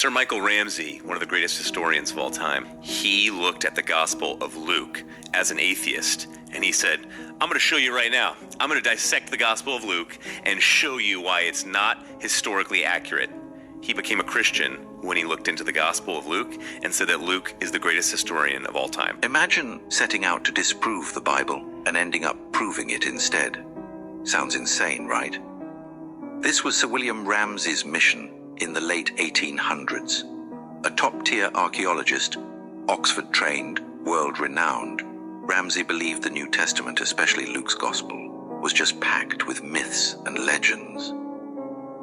Sir Michael Ramsay, one of the greatest historians of all time, he looked at the Gospel of Luke as an atheist, and he said, I'm going to show you right now. I'm going to dissect the Gospel of Luke and show you why it's not historically accurate. He became a Christian when he looked into the Gospel of Luke and said that Luke is the greatest historian of all time. Imagine setting out to disprove the Bible and ending up proving it instead. Sounds insane, right? This was Sir William Ramsay's mission in the late 1800s. A top-tier archaeologist, Oxford-trained, world-renowned, Ramsay believed the New Testament, especially Luke's Gospel, was just packed with myths and legends.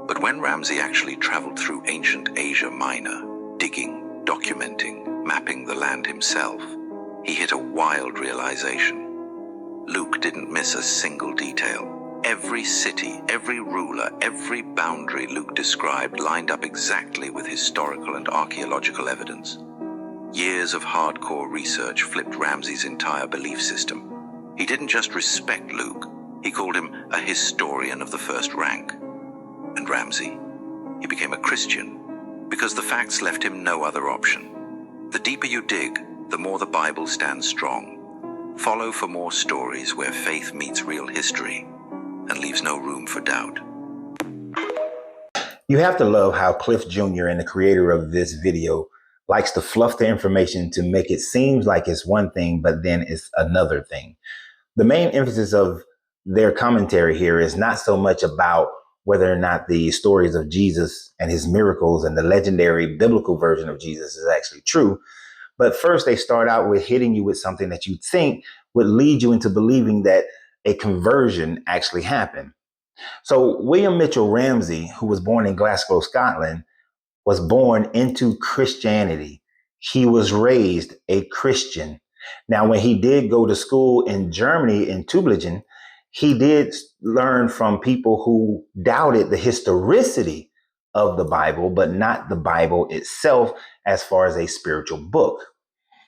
But when Ramsay actually traveled through ancient Asia Minor, digging, documenting, mapping the land himself, he hit a wild realization. Luke didn't miss a single detail. Every city, every ruler, every boundary Luke described lined up exactly with historical and archaeological evidence. Years of hardcore research flipped Ramsay's entire belief system. He didn't just respect Luke, he called him a historian of the first rank. And Ramsay, he became a Christian because the facts left him no other option. The deeper you dig, the more the Bible stands strong. Follow for more stories where faith meets real history and leaves no room for doubt. You have to love how Cliff Jr. and the creator of this video likes to fluff the information to make it seem like it's one thing, but then it's another thing. The main emphasis of their commentary here is not so much about whether or not the stories of Jesus and his miracles and the legendary biblical version of Jesus is actually true. But first, they start out with hitting you with something that you think would lead you into believing that a conversion actually happened. So William Mitchell Ramsay, who was born in Glasgow, Scotland, was born into Christianity. He was raised a Christian. Now, when he did go to school in Germany, in Tübingen, he did learn from people who doubted the historicity of the Bible, but not the Bible itself as far as a spiritual book.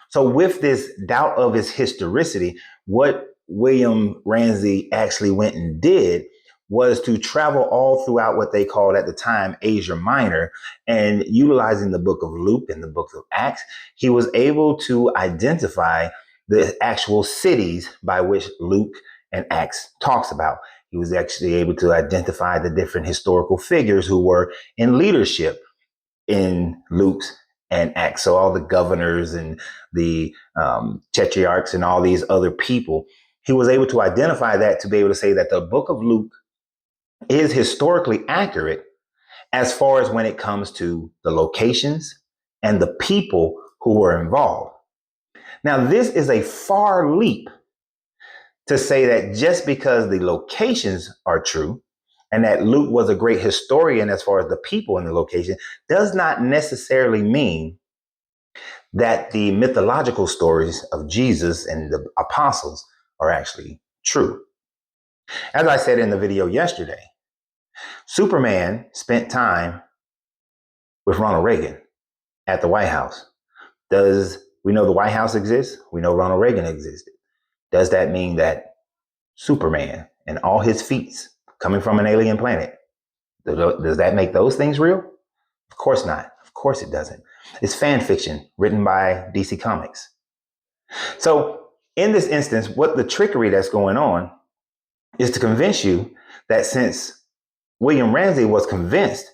So with this doubt of its historicity, what William Ramsay actually went and did was to travel all throughout what they called at the time Asia Minor, and utilizing the book of Luke and the book of Acts, he was able to identify the actual cities by which Luke and Acts talks about. He was actually able to identify the different historical figures who were in leadership in Luke's and Acts. So all the governors and the tetrarchs and all these other people, he was able to identify that to be able to say that the book of Luke is historically accurate as far as when it comes to the locations and the people who were involved. Now, this is a far leap to say that just because the locations are true and that Luke was a great historian as far as the people in the location does not necessarily mean that the mythological stories of Jesus and the apostles are actually true. As I said in the video yesterday, Superman spent time with Ronald Reagan at the White House. Does we know the White House exists? We know Ronald Reagan existed. Does that mean that Superman and all his feats coming from an alien planet, does that make those things real? Of course not. Of course it doesn't. It's fan fiction written by DC Comics. So in this instance, what the trickery that's going on is to convince you that since William Ramsay was convinced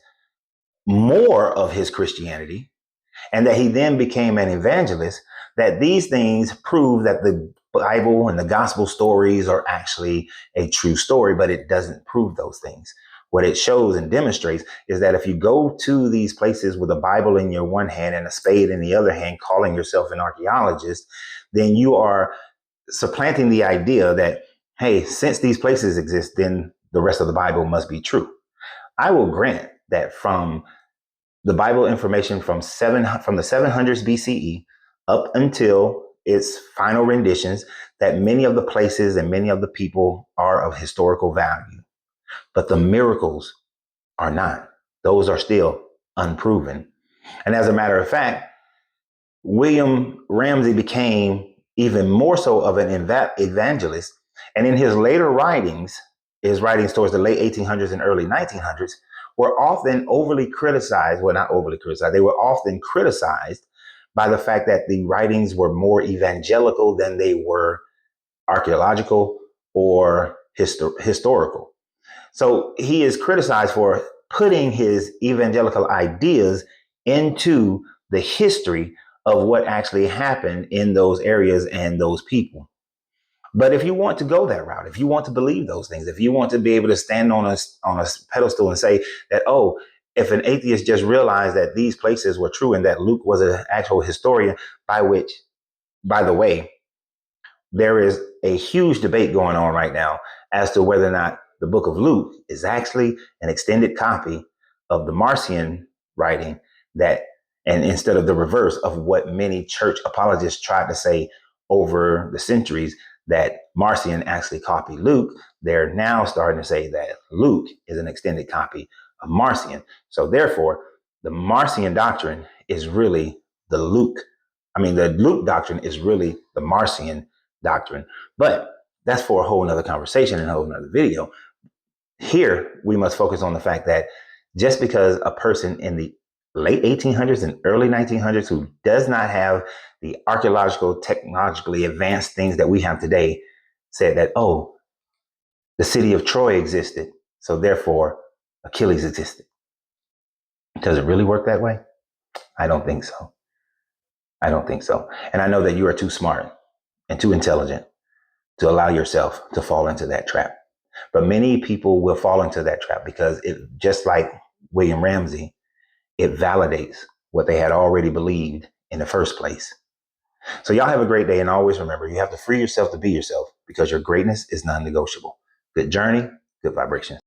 more of his Christianity and that he then became an evangelist, that these things prove that the Bible and the gospel stories are actually a true story, but it doesn't prove those things. What it shows and demonstrates is that if you go to these places with a Bible in your one hand and a spade in the other hand, calling yourself an archaeologist, then you are supplanting the idea that, hey, since these places exist, then the rest of the Bible must be true. I will grant that from the Bible information from the 700s BCE up until its final renditions, that many of the places and many of the people are of historical value, but the miracles are not. Those are still unproven. And as a matter of fact, William Ramsay became even more so of an evangelist. And in his later writings, his writings towards the late 1800s and early 1900s, were often overly criticized. Well, not overly criticized. They were often criticized by the fact that the writings were more evangelical than they were archaeological or historical. So he is criticized for putting his evangelical ideas into the history of what actually happened in those areas and those people. But if you want to go that route, if you want to believe those things, if you want to be able to stand on a pedestal and say that, oh, if an atheist just realized that these places were true and that Luke was an actual historian, by the way, there is a huge debate going on right now as to whether or not the book of Luke is actually an extended copy of the Marcion writing and instead of the reverse of what many church apologists tried to say over the centuries, that Marcion actually copied Luke. They're now starting to say that Luke is an extended copy of Marcion. So therefore, the Marcion doctrine is really the Luke doctrine is really the Marcion doctrine. But that's for a whole nother conversation and a whole nother video. Here, we must focus on the fact that just because a person in the late 1800s and early 1900s who does not have the archaeological, technologically advanced things that we have today said that, oh, the city of Troy existed, so therefore Achilles existed. Does it really work that way? I don't think so. I don't think so. And I know that you are too smart and too intelligent to allow yourself to fall into that trap. But many people will fall into that trap because it, just like William Ramsay, it validates what they had already believed in the first place. So y'all have a great day, and always remember, you have to free yourself to be yourself because your greatness is non-negotiable. Good journey, good vibration.